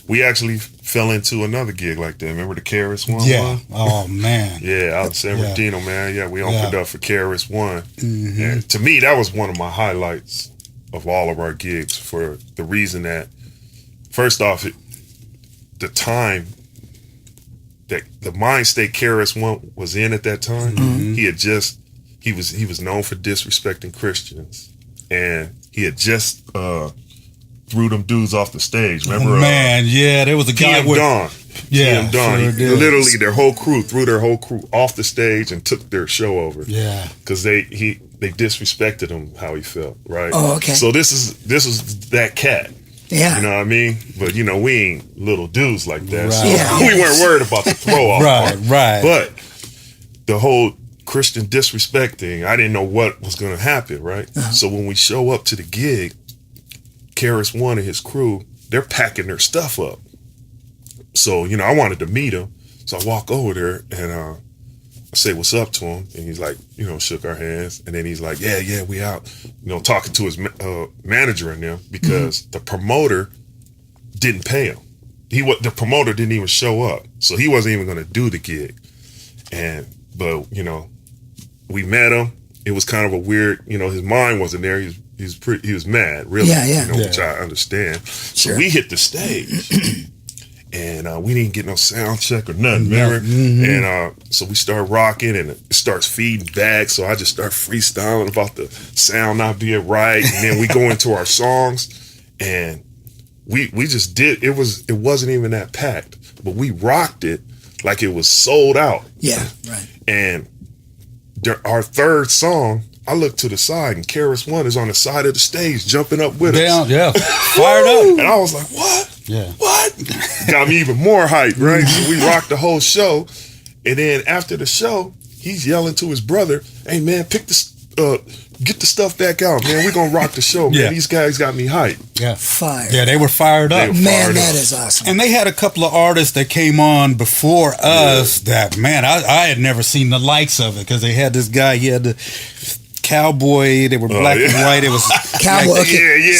We actually fell into another gig like that. Remember the KRS One? Yeah. One? Oh man. Yeah, out in San Bernardino, man. Yeah, we opened up for KRS One. And to me, that was one of my highlights of all of our gigs, for the reason that, first off, the time that the mind state KRS One was in at that time, he was known for disrespecting Christians, and he had just threw them dudes off the stage. Remember? There was a guy with Don. Yeah, Don. sure Literally, their whole crew threw their whole crew off the stage and took their show over. Yeah, because they disrespected him how he felt. Right. Oh, okay. So this is that cat. Yeah. You know what I mean? But we ain't little dudes like that. Right. So we weren't worried about the throw off. Right. But the whole Christian disrespect thing, I didn't know what was going to happen, right? So when we show up to the gig, KRS One and his crew, they're packing their stuff up. So, I wanted to meet him. So I walk over there and I say what's up to him. And he's like, shook our hands. And then he's like, yeah, we out. Talking to his manager and them, because the promoter didn't pay him. The promoter didn't even show up. So he wasn't even going to do the gig. But we met him. It was kind of a weird, his mind wasn't there. He was mad, really. Which I understand. Sure. So we hit the stage, and we didn't get no sound check or nothing, remember? And so we start rocking, and it starts feeding back. So I just start freestyling about the sound not being right, and then we go into our songs, and we just did. It wasn't even that packed, but we rocked it like it was sold out. Yeah, right. And our third song, I look to the side, and KRS One is on the side of the stage jumping up with us. Yeah, fired up. And I was like, what? Yeah. What? Got me even more hyped, right? So we rocked the whole show. And then after the show, he's yelling to his brother, hey, man, get the stuff back out, man. We're going to rock the show, man. These guys got me hyped. Yeah. Fire. Yeah, they were fired up. That is awesome. And they had a couple of artists that came on before us that, man, I had never seen the likes of it, because they had this guy, he had the cowboy, they were black and white. It was cowboy.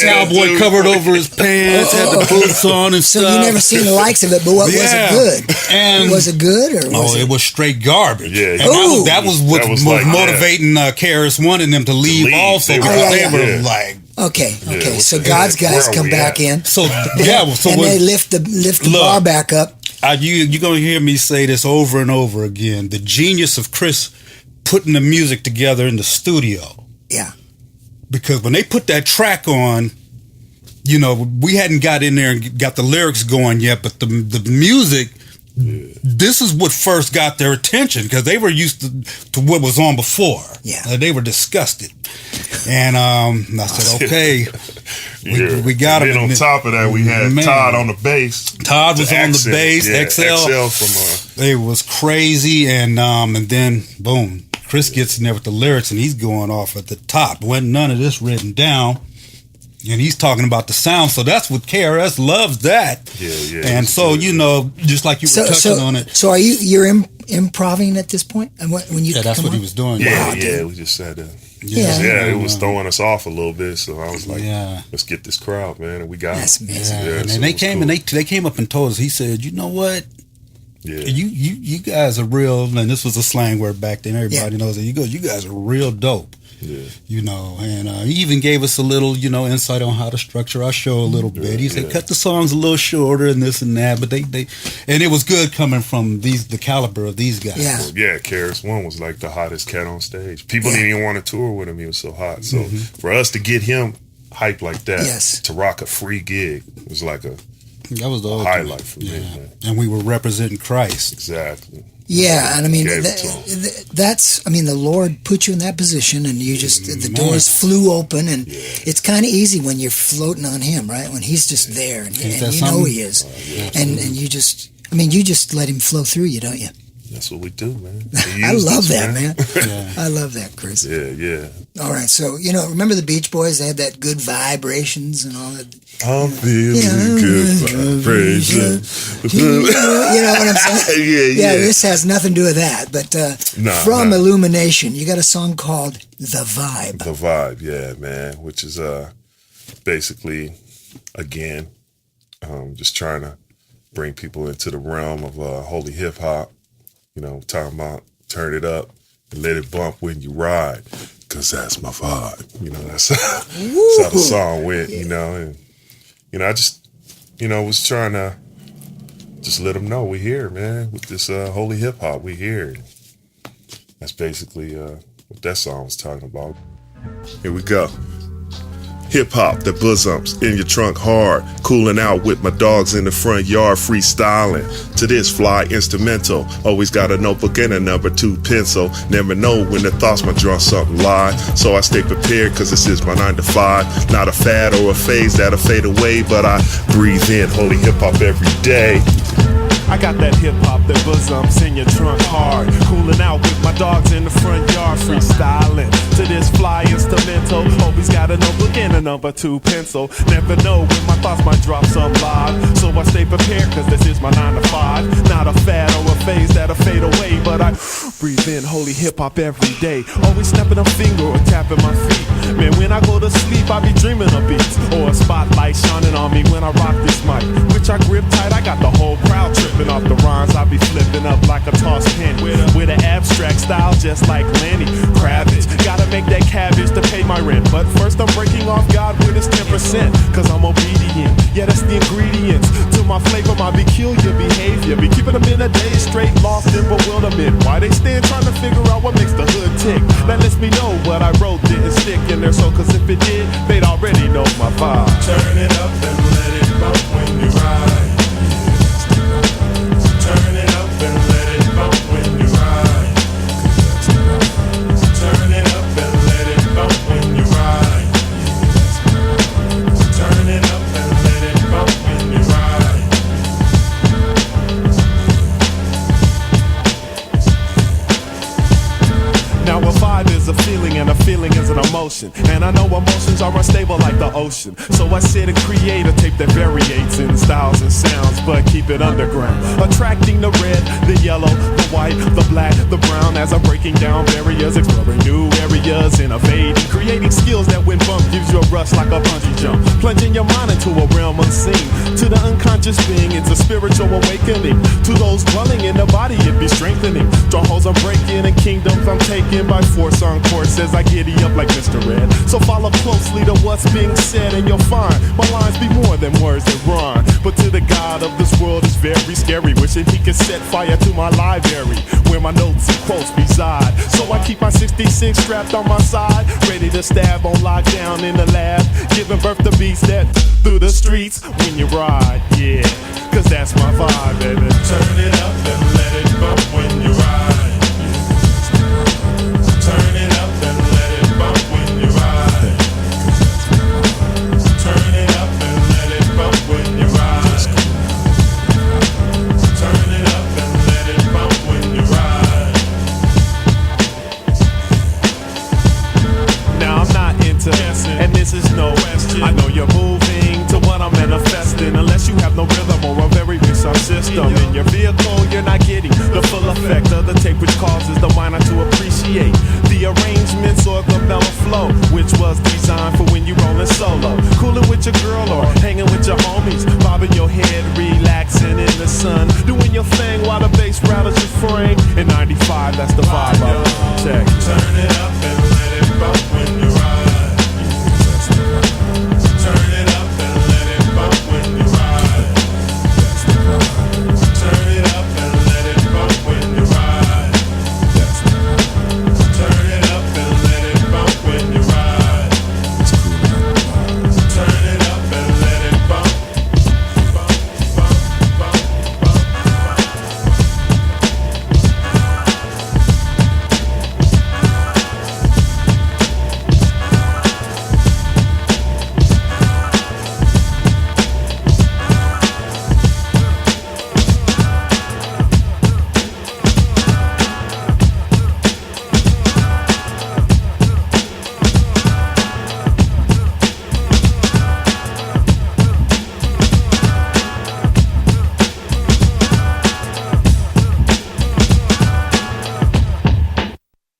Cowboy covered over his pants, had the boots on and stuff. So you never seen the likes of it, but was it good? And was it good, or was it was straight garbage? Yeah. And that was what was motivating KRS One and them to leave also, because they were like, okay. So God's guys come back in. So and they lift the bar back up. You're gonna hear me say this over and over again. The genius of Chris putting the music together in the studio. Yeah. Because when they put that track on, we hadn't got in there and got the lyrics going yet, but the music, this is what first got their attention, because they were used to what was on before. Yeah. They were disgusted. And I said, okay, we got him. And then on top of that, we had Todd on the bass. Todd was on the bass. XL from it was crazy, and then boom, Chris gets in there with the lyrics, and he's going off at the top. Wasn't none of this written down. And he's talking about the sound, so that's what KRS loves that. Yeah. And so, you know, just like you were touching on it. So you're improving at this point? And when you that's what on? he was doing. Yeah, Wow, we just had to. Yeah. It was throwing us off a little bit, so I was like, let's get this crowd, man, and we got That's it. amazing. Yeah, so and they came and they came up and told us. He said, "You know what? Yeah. You guys are real." And this was a slang word back then. Everybody knows it. You guys are real dope. Yeah. You know, and he even gave us a little, you know, insight on how to structure our show a little bit. He said, cut the songs a little shorter and this and that, but they and it was good coming from the caliber of these guys. Yeah. Yeah, KRS One was like the hottest cat on stage. People didn't even want to tour with him. He was so hot. So for us to get him hyped like that, to rock a free gig, was like that was the highlight for me. Man. And we were representing Christ. Exactly. Yeah, and I mean the Lord put you in that position, and you just the doors flew open, and it's kind of easy when you're floating on Him, right? When He's just there, and you know He is, and you just let Him flow through you, don't you? That's what we do, man. I love that, man. I love that, Chris. Yeah. All right, so remember the Beach Boys? They had that good vibrations and all that. I'm feeling good vibrations. You know what I'm saying? Yeah. This has nothing to do with that, but from Illumination, you got a song called "The Vibe." The Vibe, yeah, man. Which is basically, again, just trying to bring people into the realm of holy hip hop. You know, talking about turn it up and let it bump when you ride, cause that's my vibe. You know, that's how the song went. You know, and I just, was trying to just let them know we here, man, with this holy hip hop. We here. That's basically what that song was talking about. Here we go. Hip hop that bosoms in your trunk hard, cooling out with my dogs in the front yard, freestyling to this fly instrumental. Always got a notebook and a number 2 pencil. Never know when the thoughts might draw something live, so I stay prepared cause this is my 9 to 5. Not a fad or a phase that'll fade away, but I breathe in holy hip hop every day. I got that hip-hop that bosoms in your trunk hard, cooling out with my dogs in the front yard, freestyling to this fly instrumental. Always got a notebook and a number 2 pencil. Never know when my thoughts might drop some live, so I stay prepared cause this is my 9 to 5. Not a fad or a phase that'll fade away, but I breathe in holy hip-hop every day. Always snapping a finger or tapping my feet. Man, when I go to sleep I be dreaming of beats, or a spotlight shining on me when I rock this mic, which I grip tight. I got the whole crowd tripping off the rhymes. I be flipping up like a toss pin with an abstract style just like Lenny Kravitz. Gotta make that cabbage to pay my rent, but first I'm breaking off God with his 10%, cause I'm obedient. Yeah, that's the ingredients to my flavor, my peculiar behavior. Be keeping them in a day straight, lost in bewilderment. Why they stand trying to figure out what makes the hood tick? That lets me know what I wrote didn't stick in their soul, cause if it did, they'd already know my vibe. Turn it up and let it bump when you ride. Turn it up and let it bump when you ride. Turn it up and let it bump when you ride. Turn it up and let it bump when you ride. Now a vibe is a feeling and a feeling is an emotion, and I know emotions are unstable like the ocean, so I sit and create a tape that variates in styles and sounds, but keep it underground, attracting the red, the yellow, the white, the black, the brown, as I'm breaking down barriers, exploring new areas, innovating, creating skills that when bumped gives you a rush like a bungee jump, plunging your mind into a realm unseen. To the unconscious being, it's a spiritual awakening. To those dwelling in the body, it be strengthening. Strongholds I'm breaking and kingdoms I'm taking by force on course as I giddy up like Mr. Red. So follow closely to what's being said and you'll find my lines be more than words that rhyme. But to the God of this world is very scary, wishing he could set fire to my library where my notes and quotes reside. So I keep my 66 strapped on my side, ready to stab on lockdown in the lab, giving birth to beats that through the streets when you ride, yeah, cause that's my vibe, baby. Turn it up and let it bump when you ride. Turn it up and let it bump when you ride. Turn it up and let it bump when you ride. Turn it up and let it bump when you ride. Now I'm not into guessing, and this is no question. I know of the tape, which causes the mind not to appreciate the arrangements or the mellow flow, which was designed for when you rollin' solo, coolin' with your girl or hanging with your homies, bobbing your head, relaxing in the sun, doing your thing while the bass rattles your frame. In 95, that's the vibe of it. Check. Turn it up and let it bump when you ride. Turn it up and let it bump when you ride. Turn it up and let it bump when you ride. Turn it up and let it bump when you ride. Turn it up and let it bump. Bump, bump, bump, bump,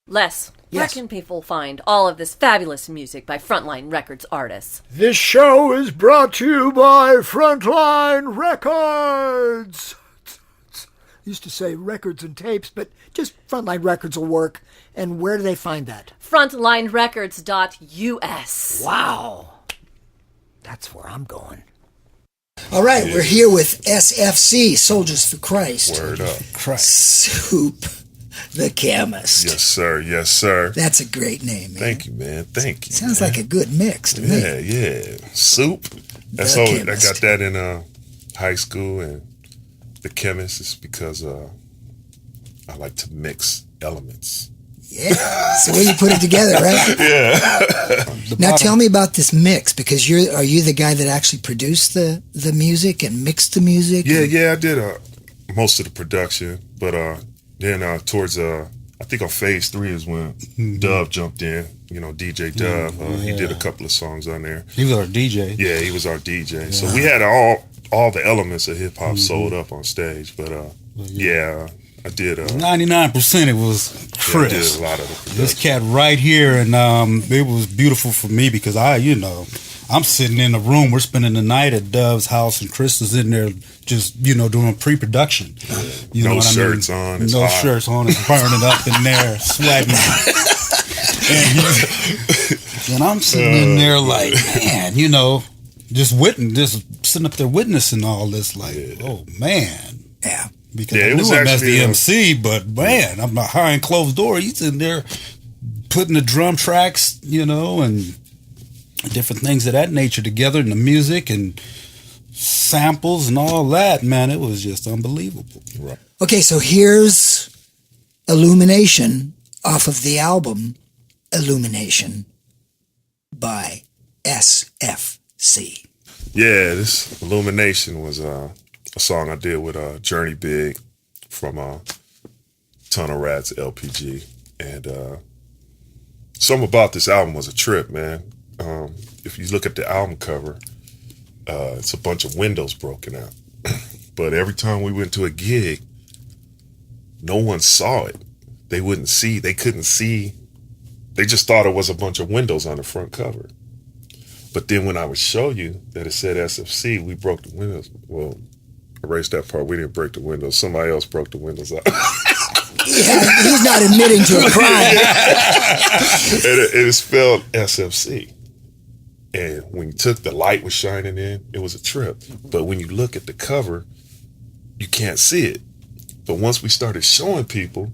Les, where Yes. can people find all of this fabulous music by Frontline Records artists? This show is brought to you by Frontline Records. Used to say records and tapes, but just Frontline Records will work. And where do they find that? Frontlinerecords.us. Wow. That's where I'm going. All right, we're here with S.F.C, Soldiers for Christ. Word up. Soup, the Chemist. Yes, sir. Yes, sir. That's a great name, man. Thank you, man. Thank you. Sounds like a good mix to me. Yeah, yeah. Soup. That's The all. I Chemist. got that in high school, and the Chemist is because I like to mix elements. Yeah, it's the way you put it together, right? Now tell me about this mix, because are you the guy that actually produced the music and mixed the music? Yeah. I did most of the production, but then towards I think on phase 3 is when Dove jumped in. You know, DJ Dove. He did a couple of songs on there. He was our DJ. Yeah, he was our DJ. So we had all the elements of hip hop sold up on stage, but I did 99% it was Chris. I did a lot of the production. This cat right here, and it was beautiful for me because I'm sitting in the room. We're spending the night at Dove's house, and Chris is in there just doing pre-production. You know no what shirts I mean? on. It's no hot. shirts on. It's burning up in there, sweating. And I'm sitting in there like, man, just sitting up there witnessing all this, like, oh man. Yeah. Because Yeah, I it knew was him as actually, the MC, but man, I'm behind closed door. He's in there putting the drum tracks, and different things of that nature together, and the music and samples and all that. Man, it was just unbelievable. Right. Okay, so here's Illumination off of the album Illumination by S.F.C. Yeah, this Illumination was a song I did with Journey Big from Tunnel Rats LPG. And something about this album was a trip, man. If you look at the album cover, it's a bunch of windows broken out. But every time we went to a gig, no one saw it. They couldn't see. They just thought it was a bunch of windows on the front cover. But then when I would show you that it said SFC, we broke the windows. Well, erase that part. We didn't break the windows. Somebody else broke the windows out. Yeah, he's not admitting to a crime. It is spelled SFC. And when the light was shining in, it was a trip. But when you look at the cover, you can't see it. But once we started showing people,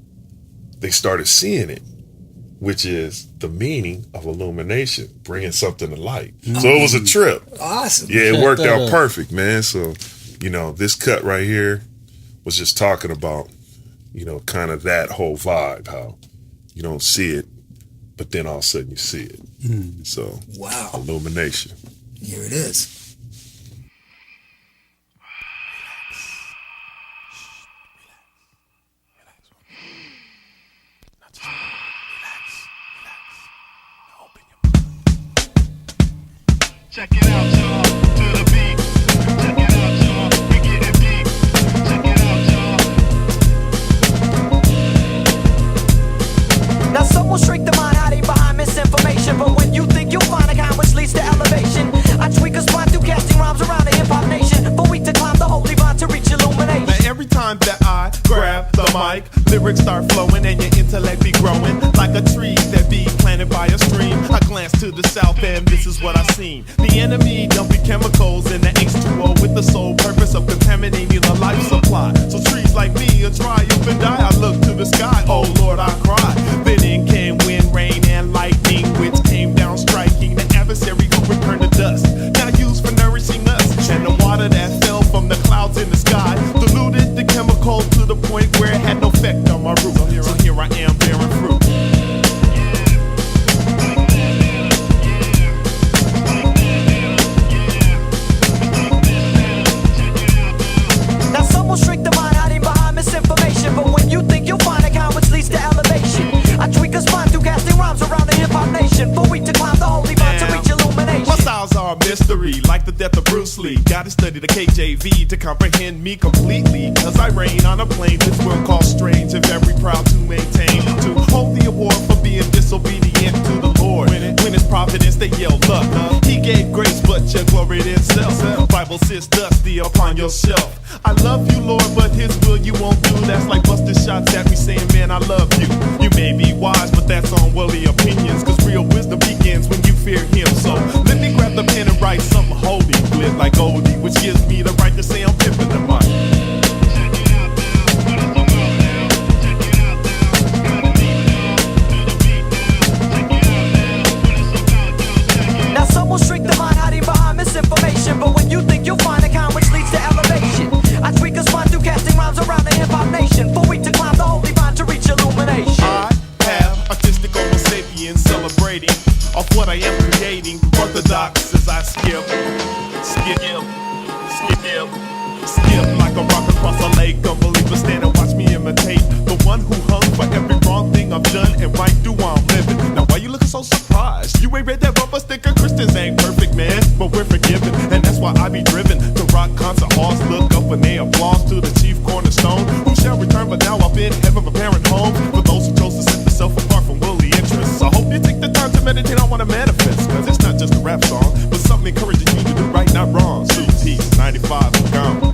they started seeing it, which is the meaning of illumination, bringing something to light. So it was a trip. Awesome. Yeah, it worked out perfect, man. So, this cut right here was just talking about, kind of that whole vibe, how you don't see it, but then all of a sudden you see it. So, Wow. illumination. Here it is. Check it out, y'all, to the beat. Check it out, y'all, we getting deep. Check it out, y'all. flowing and your intellect be growing like a tree that be planted by a stream. I glance to the south and this is what I seen. The enemy dumping chemicals in the H2O with the sole purpose of contaminating the life supply. So trees like me will dry up and die. I look to the sky, oh Lord, I cry. Then in came wind, rain, and lightning, which came down striking the adversary who returned to dust. Now used for nourishing us, and the water that fell from the clouds in the sky diluted the chemical to the point where it had no effect on my roots. So here I am bearing fruit. Now some will shrink the mind hiding behind misinformation, but when you think you'll find a kind which leads to elevation, I tweak a spine through casting rhymes around the hip-hop nation, for we to climb the holy vine to reach illumination. My styles are a mystery, like the death of Bruce Lee. Gotta study the KJV to comprehend me completely, cause I reign on a plane this world calls strange and very proud to maintain. To hold the award for being disobedient to the Lord. When it's providence they yell luck. He gave grace but your glory itself. Bible sits dusty upon your shelf. I love you Lord but his will you won't do. That's like busting shots at me saying man I love you. You may be wise but that's unworldly opinions, cause real wisdom begins when you fear him. So let me grab the pen and write something holy, lit like Goldie, which gives me the right to say I'm pimping the mic. Now some will shrink the mind hiding behind misinformation, but when you think you'll find a kind which leads to elevation, I tweak a spine through casting rhymes around the hip-hop nation, for we to climb the holy vine to reach illumination. I have artistic homo sapiens celebrating of what I am creating. Orthodox as I skip like a rock across a lake. Unbelievers stand and watch me imitate the one who hung for every wrong thing I've done and right through while I'm living. Now why you looking so surprised? You ain't read that bumper sticker? Christians ain't perfect, man, but we're forgiven, and that's why I be driven to rock concert halls. Look up and they applause to the chief cornerstone, who shall return but now up in heaven preparing home for those who chose to set themselves apart from worldly interests. I hope you take the time to meditate on what I manifest, cause it's not just a rap song, but something encouraging you to do right, not wrong. Suit T, 95 and gone.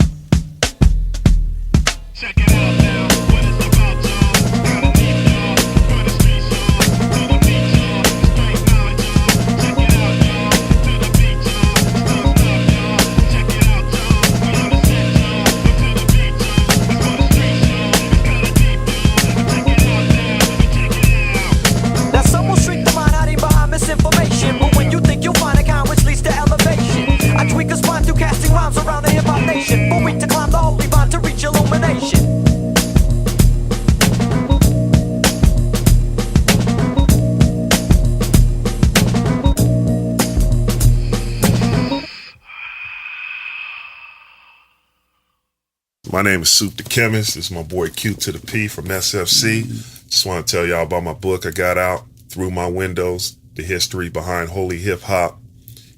Check it out now, what it's about, y'all. Got a deep song, for the street song, to the beat song, straight knowledge, y'all. Check it out, y'all, to the beat song, don't stop, y'all. Check it out, y'all, we on the set, y'all, to the beat song, for the street song, got a deep song. Check it out now, check it out. Now some will shrink the mind hiding behind misinformation, but when you think you'll find a kind which leads to elevation, I tweak a spine through casting rhymes around the hip-hop nation, for we to climb the holy vine to reach illumination. My name is Soup the Chemist. This is my boy Q to the P from S.F.C. Just want to tell y'all about my book I got out, Through My Windows, the history behind holy hip hop.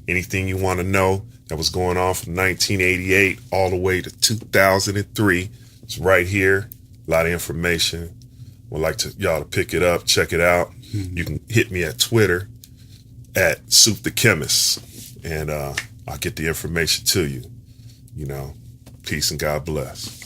Anything you want to know that was going on from 1988 all the way to 2003, it's right here. A lot of information. Would like to y'all to pick it up, check it out. You can hit me at Twitter at Soup the Chemist, and I'll get the information to you. You know, peace and God bless.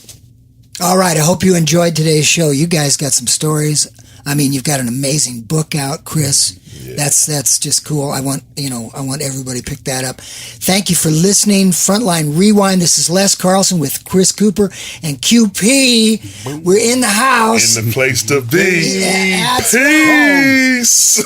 All right, I hope you enjoyed today's show. You guys got some stories. I mean, you've got an amazing book out, Chris. Yeah. That's just cool. I want everybody to pick that up. Thank you for listening. Frontline Rewind. This is Les Carlsen with Chris Cooper and QP. We're in the house. In the place to be. Yeah, Peace.